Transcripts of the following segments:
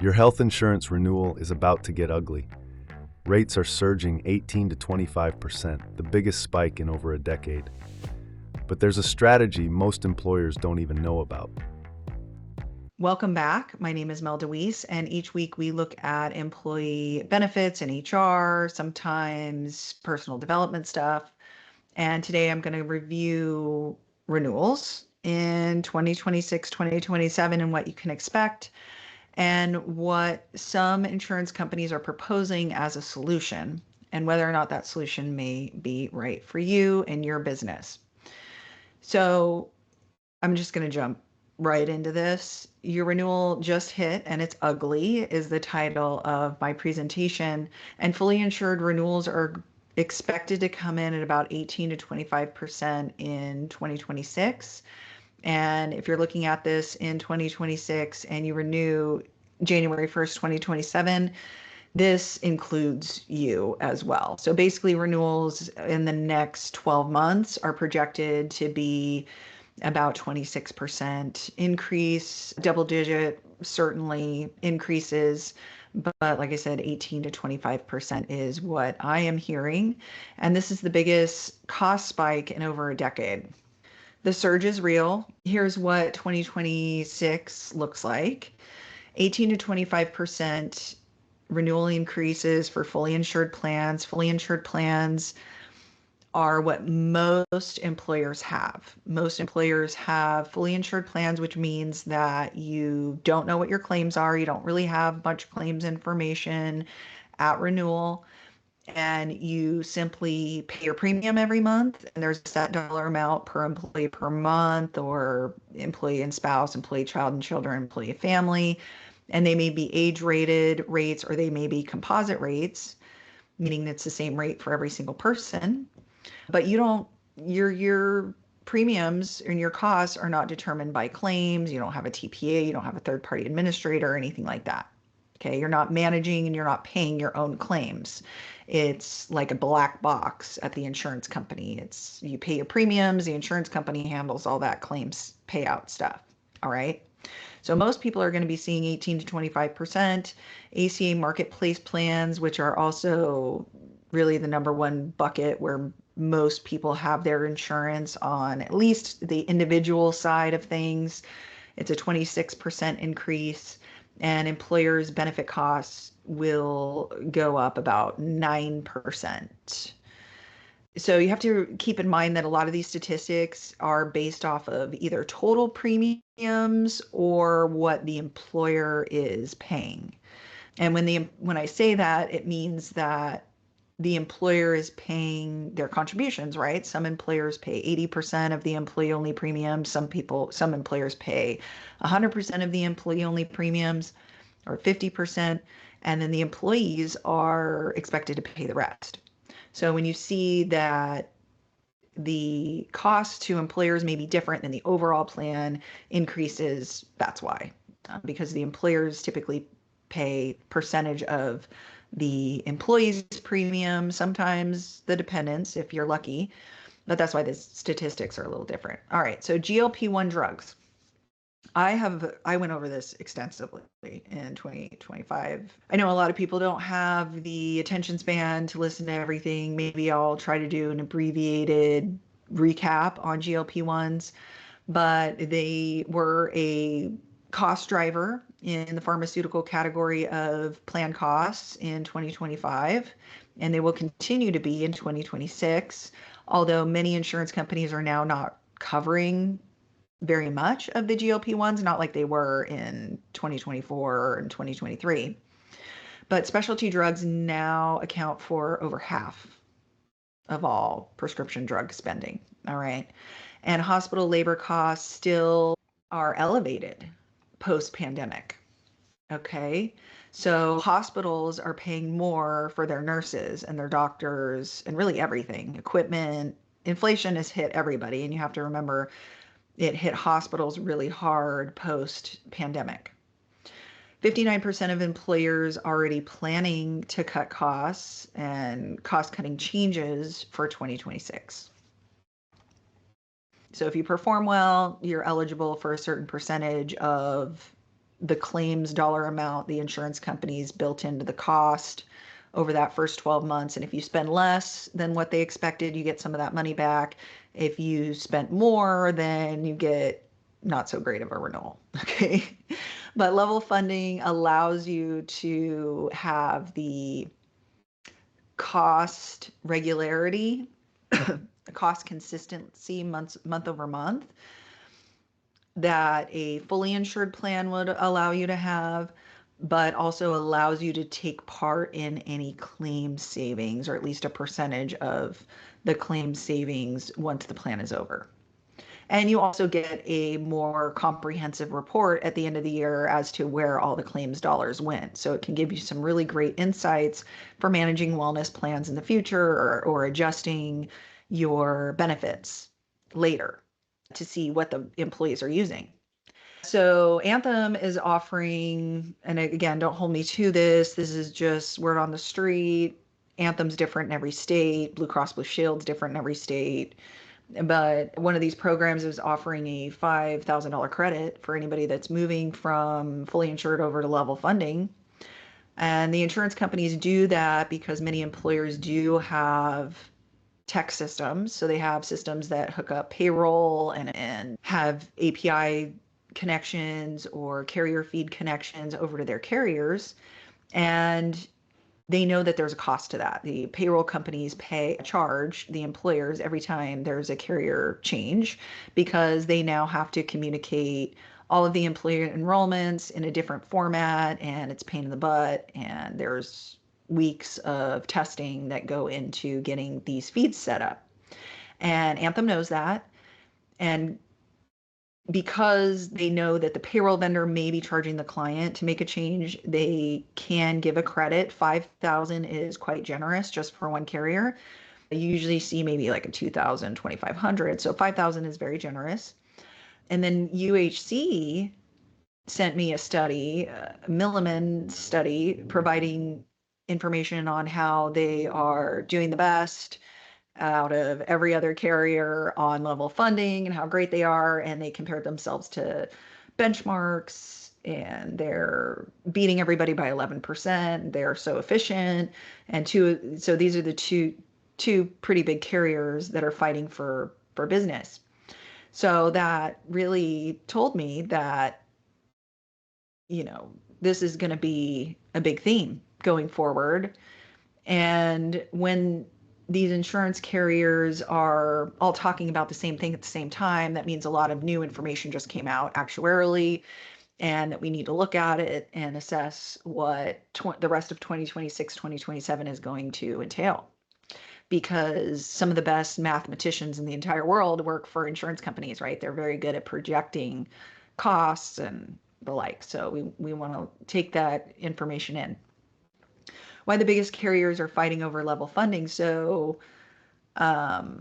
Your health insurance renewal is about to get ugly. Rates are surging 18 to 25%, the biggest spike in over a decade. But there's a strategy most employers don't even know about. Welcome back. My name is Mel DeWeese, and each week we look at employee benefits and HR, sometimes personal development stuff. And today I'm going to review renewals in 2026, 2027, and what you can expect, and what some insurance companies are proposing as a solution, and whether or not that solution may be right for you and your business. So I'm just going to jump right into this. Your renewal just hit and it's ugly is the title of my presentation. And fully insured renewals are expected to come in at about 18 to 25% in 2026. And if you're looking at this in 2026 and you renew January 1st, 2027, this includes you as well. So basically, renewals in the next 12 months are projected to be about 26% increase, double digit, certainly increases. But like I said, 18 to 25% is what I am hearing. And this is the biggest cost spike in over a decade. The surge is real. Here's what 2026 looks like. 18 to 25% renewal increases for fully insured plans. Fully insured plans are what most employers have. Most employers have fully insured plans, which means that you don't know what your claims are. You don't really have much claims information at renewal. And you simply pay your premium every month, and there's a set dollar amount per employee per month, or employee and spouse, employee, child and children, employee, family. And they may be age rated rates, or they may be composite rates, meaning it's the same rate for every single person. But you don't, your premiums and your costs are not determined by claims. You don't have a TPA, you don't have a third party administrator or anything like that. Okay, you're not managing and you're not paying your own claims. It's like a black box at the insurance company. It's you pay your premiums, the insurance company handles all that claims payout stuff. All right. So most people are going to be seeing 18 to 25%. ACA marketplace plans, which are also really the number one bucket where most people have their insurance on at least the individual side of things. It's a 26% increase, and employers' benefit costs will go up about 9%. So you have to keep in mind that a lot of these statistics are based off of either total premiums or what the employer is paying. And when I say that, it means that the employer is paying their contributions, right? Some employers pay 80% of the employee-only premiums. Some employers pay 100% of the employee-only premiums, or 50%, and then the employees are expected to pay the rest. So when you see that the cost to employers may be different than the overall plan increases, that's why. Because the employers typically pay percentage of the employee's premium, sometimes the dependents, if you're lucky. But that's why the statistics are a little different. All right, so GLP-1 drugs. I went over this extensively in 2025. I know a lot of people don't have the attention span to listen to everything. Maybe I'll try to do an abbreviated recap on GLP-1s, but they were a cost driver in the pharmaceutical category of plan costs in 2025, and they will continue to be in 2026, although many insurance companies are now not covering very much of the GLP-1s, not like they were in 2024 and 2023. But specialty drugs now account for over half of all prescription drug spending. All right. And hospital labor costs still are elevated post-pandemic. Okay. So hospitals are paying more for their nurses and their doctors and really everything, equipment. Inflation has hit everybody, and you have to remember it hit hospitals really hard post-pandemic. 59% of employers already planning to cut costs and cost-cutting changes for 2026. So if you perform well, you're eligible for a certain percentage of the claims dollar amount the insurance company's built into the cost over that first 12 months. And if you spend less than what they expected, you get some of that money back. If you spent more, then you get not so great of a renewal. Okay. But level funding allows you to have the cost regularity, cost consistency month over month that a fully insured plan would allow you to have, but also allows you to take part in any claim savings, or at least a percentage of the claim savings once the plan is over. And you also get a more comprehensive report at the end of the year as to where all the claims dollars went. So it can give you some really great insights for managing wellness plans in the future, or adjusting your benefits later to see what the employees are using. So Anthem is offering, and again, don't hold me to this. This is just word on the street. Anthem's different in every state. Blue Cross Blue Shield's different in every state. But one of these programs is offering a $5,000 credit for anybody that's moving from fully insured over to level funding. And the insurance companies do that because many employers do have tech systems. So they have systems that hook up payroll and have API connections or carrier feed connections over to their carriers. And they know that there's a cost to that. The payroll companies charge the employers every time there's a carrier change, because they now have to communicate all of the employer enrollments in a different format, and it's a pain in the butt, and there's weeks of testing that go into getting these feeds set up. And Anthem knows that. And because they know that the payroll vendor may be charging the client to make a change, they can give a credit. 5,000 is quite generous just for one carrier. I usually see maybe like a 2,000, 2,500. So 5,000 is very generous. And then UHC sent me a study, a Milliman study, providing information on how they are doing the best out of every other carrier on level funding and how great they are. And they compared themselves to benchmarks, and they're beating everybody by 11%. They're so efficient. So these are the two pretty big carriers that are fighting for business. So that really told me that, this is going to be a big theme going forward. And when these insurance carriers are all talking about the same thing at the same time, that means a lot of new information just came out actuarially, and that we need to look at it and assess what the rest of 2026, 2027 is going to entail. Because some of the best mathematicians in the entire world work for insurance companies, right? They're very good at projecting costs and the like. So we want to take that information in. Why the biggest carriers are fighting over level funding. So 40%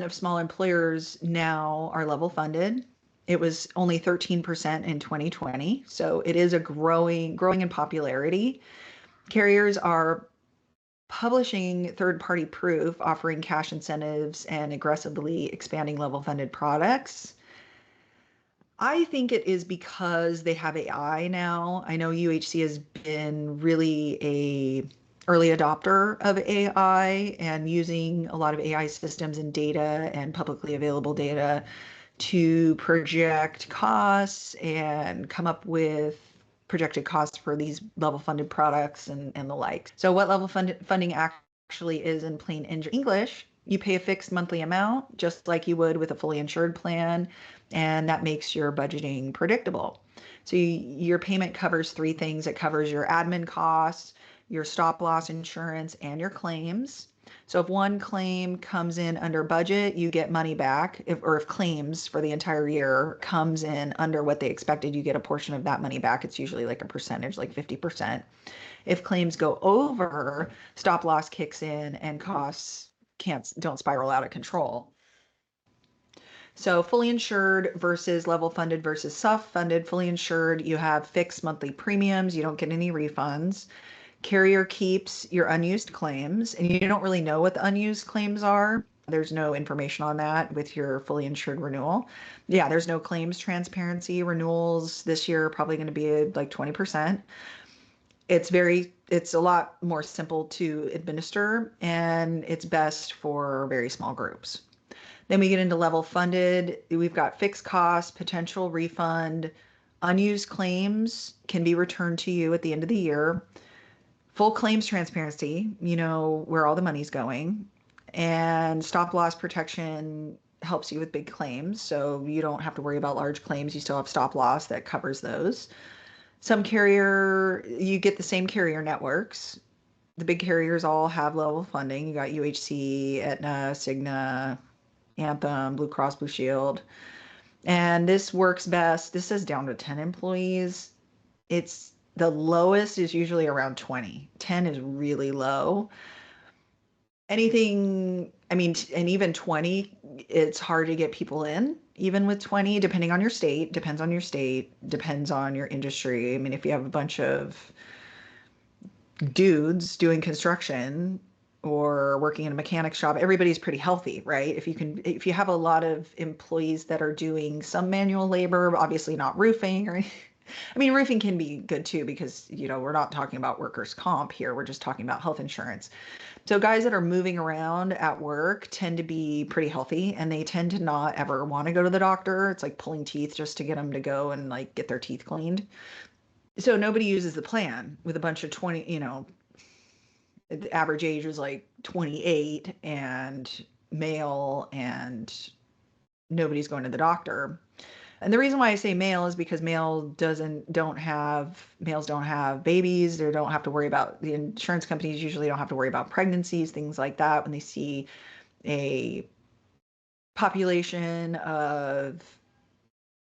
of small employers now are level funded. It was only 13% in 2020. So it is a growing in popularity. Carriers are publishing third-party proof, offering cash incentives, and aggressively expanding level funded products. I think it is because they have AI now. I know UHC has been really a early adopter of AI and using a lot of AI systems and data and publicly available data to project costs and come up with projected costs for these level funded products and the like. So what level funding actually is in plain English, you pay a fixed monthly amount just like you would with a fully insured plan, and that makes your budgeting predictable. So your payment covers three things. It covers your admin costs, your stop loss insurance, and your claims. So if one claim comes in under budget, you get money back. If claims for the entire year comes in under what they expected, you get a portion of that money back. It's usually like a percentage, like 50%. If claims go over, stop loss kicks in and costs don't spiral out of control. So fully insured versus level funded versus self-funded. Fully insured, you have fixed monthly premiums. You don't get any refunds. Carrier keeps your unused claims, and you don't really know what the unused claims are. There's no information on that with your fully insured renewal. Yeah, there's no claims transparency. Renewals this year are probably going to be like 20%. It's a lot more simple to administer, and it's best for very small groups. Then we get into level funded. We've got fixed costs, potential refund, unused claims can be returned to you at the end of the year, full claims transparency, you know where all the money's going, and stop loss protection helps you with big claims. So you don't have to worry about large claims. You still have stop loss that covers those. You get the same carrier networks. The big carriers all have level funding. You got UHC, Aetna, Cigna, Anthem, Blue Cross Blue Shield. And this works best. This says down to 10 employees. It's the lowest is usually around 20. 10 is really low. Anything, I mean, and even 20, it's hard to get people in, even with 20, depending on your state, depends on your state, depends on your industry. I mean, if you have a bunch of dudes doing construction or working in a mechanic shop, everybody's pretty healthy, right? If you have a lot of employees that are doing some manual labor, obviously not roofing or I mean, roofing can be good too because, we're not talking about workers' comp here. We're just talking about health insurance. So guys that are moving around at work tend to be pretty healthy, and they tend to not ever want to go to the doctor. It's like pulling teeth just to get them to go and like get their teeth cleaned. So nobody uses the plan with a bunch of 20, the average age was like 28 and male, and nobody's going to the doctor. And the reason why I say male is because males don't have babies. They don't have to worry about, the insurance companies usually don't have to worry about pregnancies, things like that. When they see a population of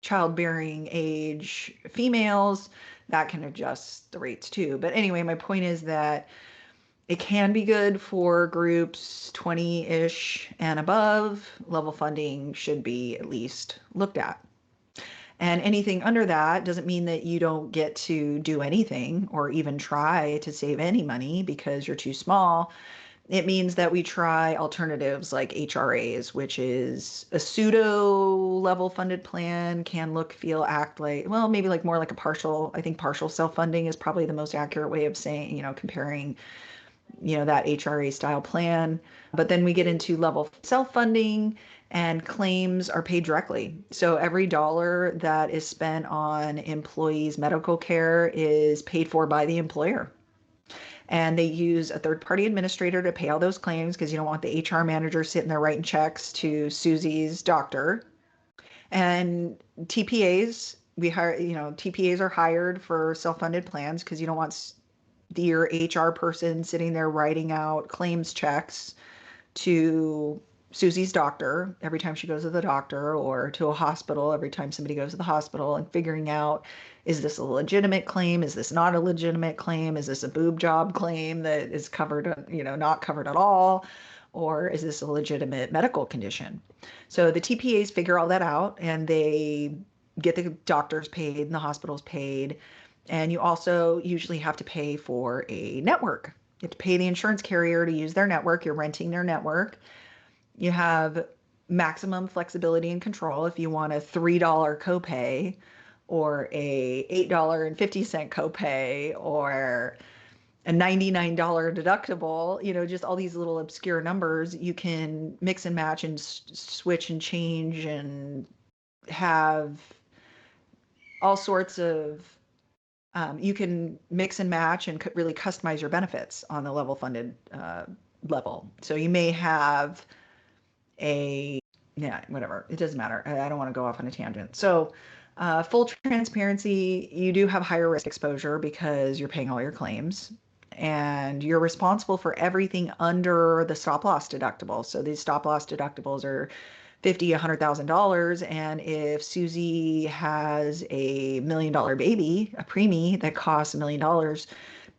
childbearing age females, that can adjust the rates too. But anyway, my point is that it can be good for groups 20-ish and above. Level funding should be at least looked at. And anything under that doesn't mean that you don't get to do anything or even try to save any money because you're too small. It means that we try alternatives like HRAs, which is a pseudo level funded plan, can look, feel, act like, well, maybe like more like I think partial self-funding is probably the most accurate way of saying, comparing, that HRA style plan. But then we get into level self-funding, and claims are paid directly. So every dollar that is spent on employees' medical care is paid for by the employer. And they use a third-party administrator to pay all those claims because you don't want the HR manager sitting there writing checks to Susie's doctor. And TPAs are hired for self-funded plans because you don't want your HR person sitting there writing out claims checks to Susie's doctor every time she goes to the doctor, or to a hospital every time somebody goes to the hospital, and figuring out, is this a legitimate claim? Is this not a legitimate claim? Is this a boob job claim that is covered, not covered at all? Or is this a legitimate medical condition? So the TPAs figure all that out, and they get the doctors paid and the hospitals paid. And you also usually have to pay for a network. You have to pay the insurance carrier to use their network. You're renting their network. You have maximum flexibility and control if you want a $3 copay or a $8.50 copay or a $99 deductible, just all these little obscure numbers. You can mix and match and switch and change and have all sorts of, you can mix and match and really customize your benefits on the level funded level. So you may have whatever. It doesn't matter. I don't want to go off on a tangent. So full transparency, you do have higher risk exposure because you're paying all your claims, and you're responsible for everything under the stop loss deductible. So these stop loss deductibles are $50,000, $100,000. And if Susie has a $1 million baby, a preemie that costs $1 million,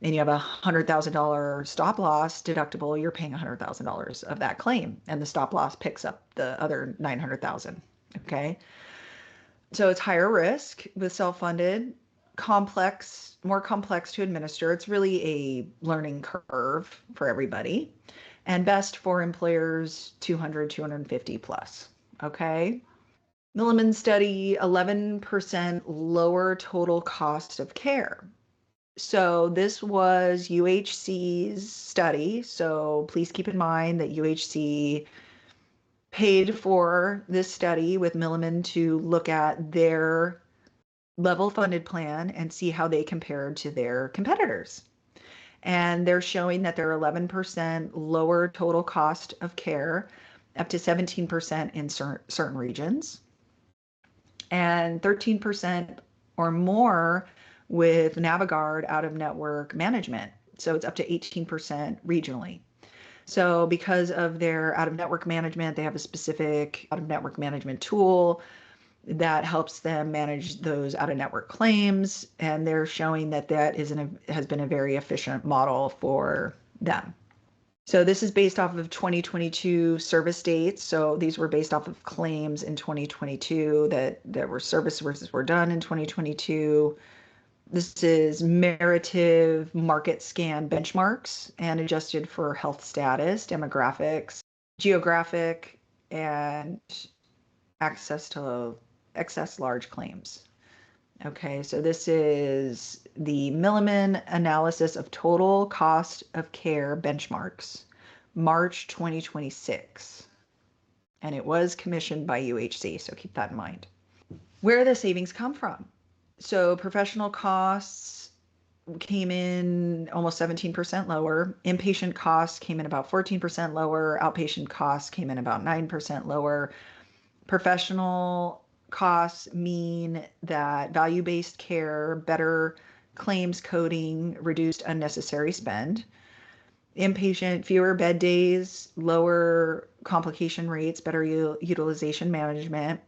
and you have a $100,000 stop loss deductible, you're paying $100,000 of that claim, and the stop loss picks up the other 900,000. Okay. So it's higher risk with self-funded, more complex to administer. It's really a learning curve for everybody. and best for employers 200, 250 plus. Okay. Milliman study, 11% lower total cost of care. So this was UHC's study. So please keep in mind that UHC paid for this study with Milliman to look at their level funded plan and see how they compared to their competitors. And they're showing that they're 11% lower total cost of care, up to 17% in certain regions, and 13% or more with Navigard out of network management. So it's up to 18% regionally. So because of their out of network management, they have a specific out of network management tool that helps them manage those out of network claims. And they're showing that has been a very efficient model for them. So this is based off of 2022 service dates. So these were based off of claims in 2022 that were services were done in 2022. This is meritive market scan benchmarks and adjusted for health status, demographics, geographic, and access to excess large claims. Okay, so this is the Milliman analysis of total cost of care benchmarks, March 2026. And it was commissioned by UHC, so keep that in mind. Where the savings come from? So professional costs came in almost 17% lower. Inpatient costs came in about 14% lower. Outpatient costs came in about 9% lower. Professional costs mean that value-based care, better claims coding, reduced unnecessary spend. Inpatient, fewer bed days, lower complication rates, better utilization management.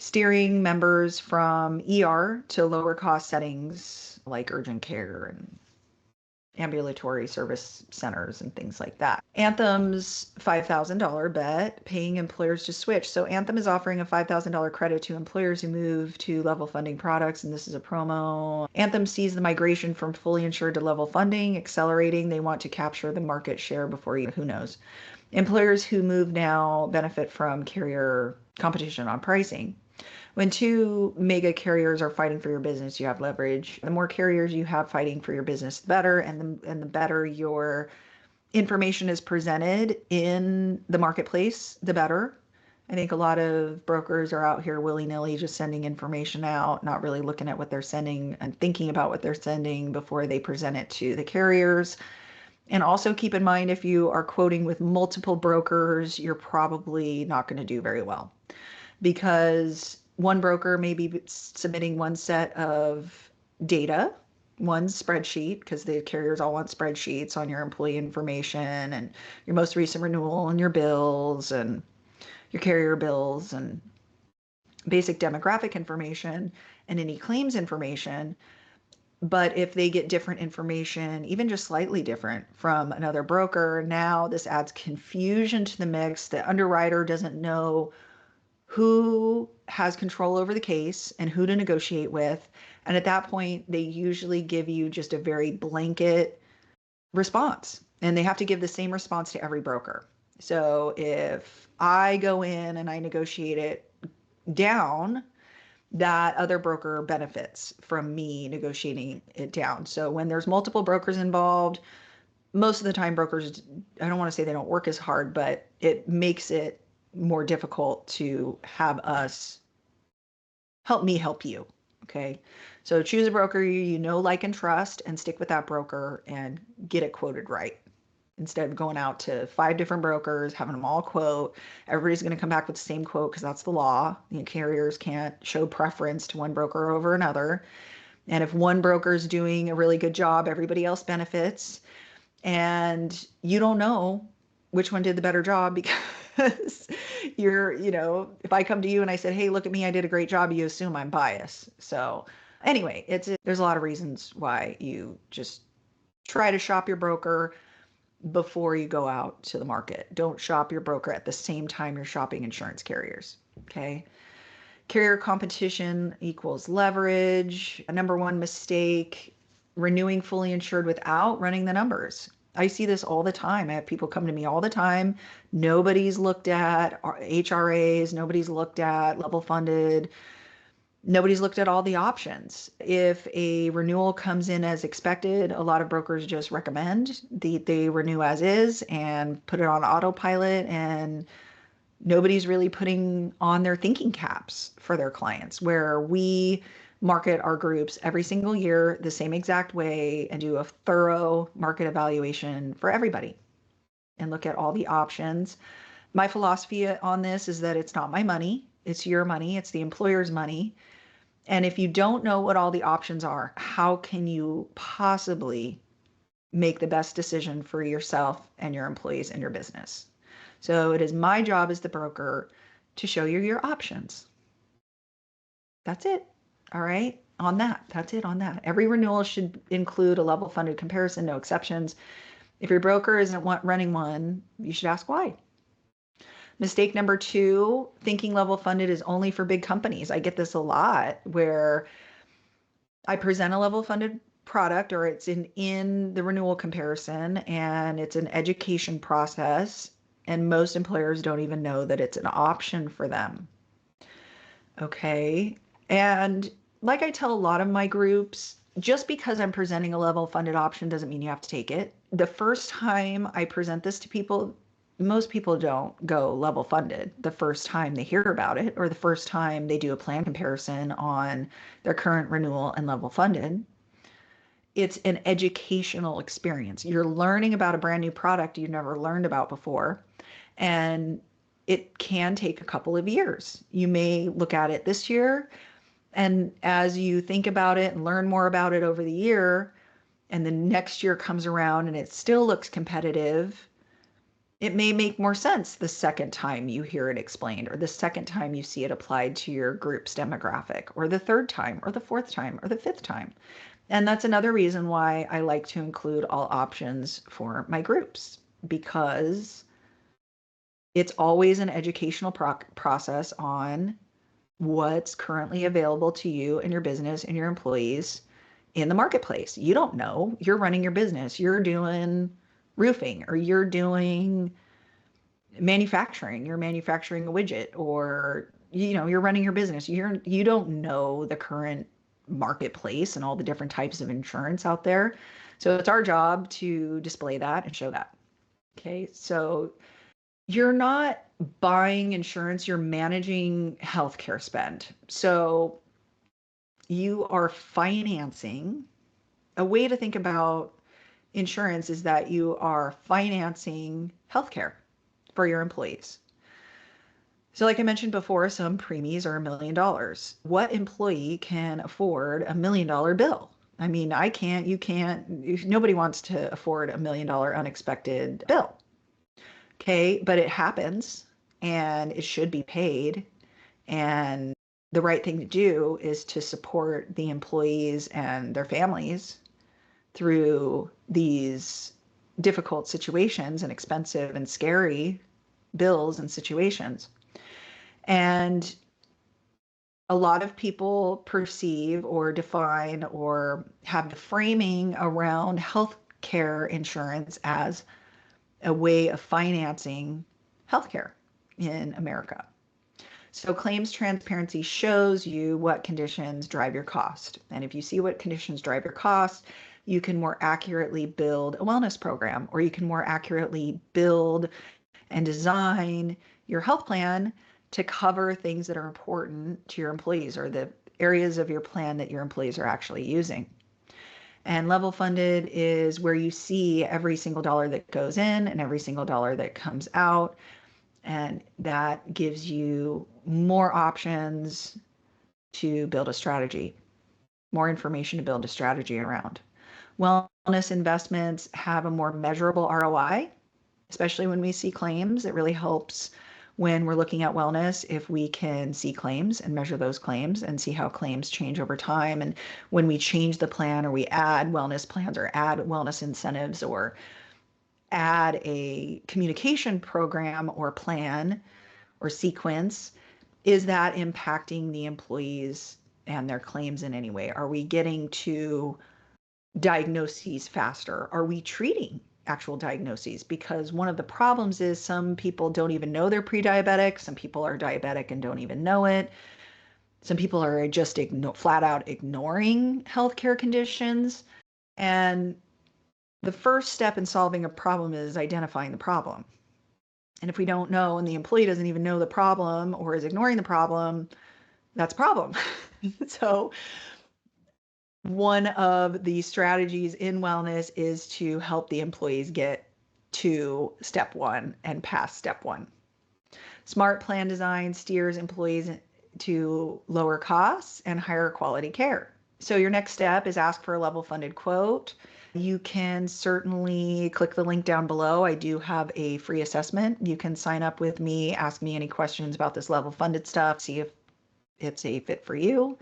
Steering members from ER to lower cost settings like urgent care and ambulatory service centers and things like that. Anthem's $5,000 bet, paying employers to switch. So Anthem is offering a $5,000 credit to employers who move to level funding products, and this is a promo. Anthem sees the migration from fully insured to level funding accelerating. They want to capture the market share before you, who knows. Employers who move now benefit from carrier competition on pricing. When two mega carriers are fighting for your business, you have leverage. The more carriers you have fighting for your business, the better, and the better your information is presented in the marketplace, the better. I think a lot of brokers are out here willy-nilly just sending information out, not really looking at what they're sending and thinking about what they're sending before they present it to the carriers. And also keep in mind, if you are quoting with multiple brokers, you're probably not going to do very well, because one broker may be submitting one set of data, one spreadsheet, because the carriers all want spreadsheets on your employee information and your most recent renewal and your bills and your carrier bills and basic demographic information and any claims information. But if they get different information, even just slightly different from another broker, now this adds confusion to the mix. The underwriter doesn't know who has control over the case and who to negotiate with. And at that point, they usually give you just a very blanket response, and they have to give the same response to every broker. So if I go in and I negotiate it down, that other broker benefits from me negotiating it down. So when there's multiple brokers involved, most of the time brokers, I don't want to say they don't work as hard, but it makes it more difficult to have us help me help you. Okay. So choose a broker you know, like, and trust, and stick with that broker and get it quoted right. Instead of going out to 5 different brokers, having them all quote, everybody's going to come back with the same quote because that's the law. Carriers can't show preference to one broker over another. And if one broker is doing a really good job, everybody else benefits. And you don't know which one did the better job, because if I come to you and I said, hey, look at me, I did a great job, you assume I'm biased. So anyway, there's a lot of reasons why you just try to shop your broker before you go out to the market. Don't shop your broker at the same time you're shopping insurance carriers. Okay. Carrier competition equals leverage. A number one mistake, renewing fully insured without running the numbers. I see this all the time. I have people come to me all the time. Nobody's looked at HRAs, nobody's looked at level funded, nobody's looked at all the options. If a renewal comes in as expected, a lot of brokers just recommend they renew as is and put it on autopilot, and nobody's really putting on their thinking caps for their clients, where we market our groups every single year the same exact way and do a thorough market evaluation for everybody and look at all the options. My philosophy on this is that it's not my money, it's your money, it's the employer's money. And if you don't know what all the options are, how can you possibly make the best decision for yourself and your employees and your business? So it is my job as the broker to show you your options. That's it. All right. On that. That's it on that. Every renewal should include a level funded comparison, no exceptions. If your broker isn't running one, you should ask why. Mistake number 2, thinking level funded is only for big companies. I get this a lot where I present a level funded product, or it's in the renewal comparison, and it's an education process, and most employers don't even know that it's an option for them. Okay. And like I tell a lot of my groups, just because I'm presenting a level funded option doesn't mean you have to take it. The first time I present this to people, most people don't go level funded the first time they hear about it, or the first time they do a plan comparison on their current renewal and level funded. It's an educational experience. You're learning about a brand new product you've never learned about before. And it can take a couple of years. You may look at it this year, and as you think about it and learn more about it over the year, and the next year comes around and it still looks competitive, it may make more sense the second time you hear it explained, or the second time you see it applied to your group's demographic, or the third time, or the fourth time, or the fifth time. And that's another reason why I like to include all options for my groups, because it's always an educational process on what's currently available to you and your business and your employees in the marketplace. You don't know. You're running your business. You're doing roofing, or you're doing manufacturing. You're manufacturing a widget, or you're running your business. You don't know the current marketplace and all the different types of insurance out there. So it's our job to display that and show that. Okay. So you're not buying insurance, you're managing healthcare spend. So you are financing. A way to think about insurance is that you are financing healthcare for your employees. So like I mentioned before, some premies are $1 million. What employee can afford $1 million bill? I mean, I can't, you can't, nobody wants to afford $1 million unexpected bill. Okay, but it happens and it should be paid. And the right thing to do is to support the employees and their families through these difficult situations and expensive and scary bills and situations. And a lot of people perceive or define or have the framing around healthcare insurance as a way of financing healthcare in America. So claims transparency shows you what conditions drive your cost. And if you see what conditions drive your cost, you can more accurately build a wellness program, or you can more accurately build and design your health plan to cover things that are important to your employees, or the areas of your plan that your employees are actually using. And level funded is where you see every single dollar that goes in and every single dollar that comes out. And that gives you more options to build a strategy, more information to build a strategy around. Wellness investments have a more measurable ROI, especially when we see claims. It really helps when we're looking at wellness if we can see claims and measure those claims and see how claims change over time. And when we change the plan, or we add wellness plans or add wellness incentives or add a communication program or plan or sequence, is that impacting the employees and their claims in any way? Are we getting to diagnoses faster? Are we treating actual diagnoses, because one of the problems is some people don't even know they're pre-diabetic. Some people are diabetic and don't even know it. Some people are just flat out ignoring healthcare conditions. And the first step in solving a problem is identifying the problem. And if we don't know and the employee doesn't even know the problem or is ignoring the problem, that's a problem. So one of the strategies in wellness is to help the employees get to step one and past step one. Smart plan design steers employees to lower costs and higher quality care. So your next step is ask for a level funded quote. You can certainly click the link down below. I do have a free assessment. You can sign up with me, ask me any questions about this level funded stuff, see if it's a fit for you.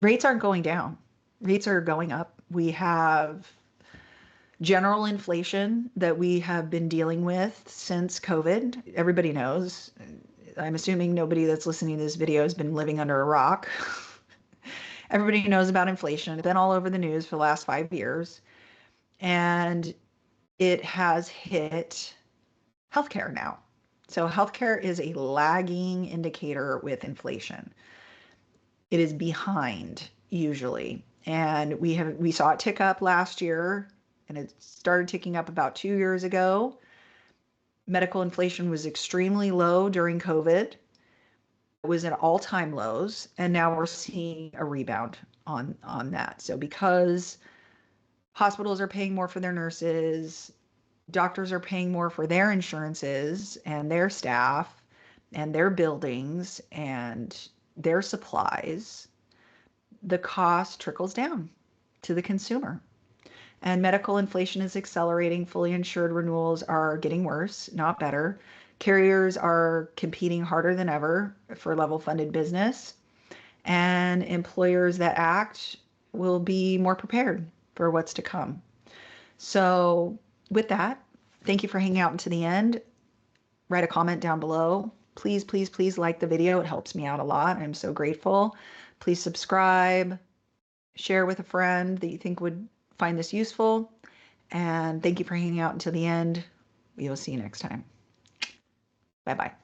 Rates aren't going down. Rates are going up. We have general inflation that we have been dealing with since COVID. Everybody knows. I'm assuming nobody that's listening to this video has been living under a rock. Everybody knows about inflation. It's been all over the news for the last 5 years. And it has hit healthcare now. So healthcare is a lagging indicator with inflation. It is behind usually. And we saw it tick up last year, and it started ticking up about 2 years ago. Medical inflation was extremely low during COVID. It was at all-time lows, and now we're seeing a rebound on that. So because hospitals are paying more for their nurses, doctors are paying more for their insurances and their staff and their buildings and their supplies, the cost trickles down to the consumer. And medical inflation is accelerating. Fully insured renewals are getting worse, not better. Carriers are competing harder than ever for level funded business. And employers that act will be more prepared for what's to come. So with that, thank you for hanging out until the end. Write a comment down below. Please, please, please like the video. It helps me out a lot. I'm so grateful. Please subscribe, share with a friend that you think would find this useful. And thank you for hanging out until the end. We will see you next time. Bye-bye.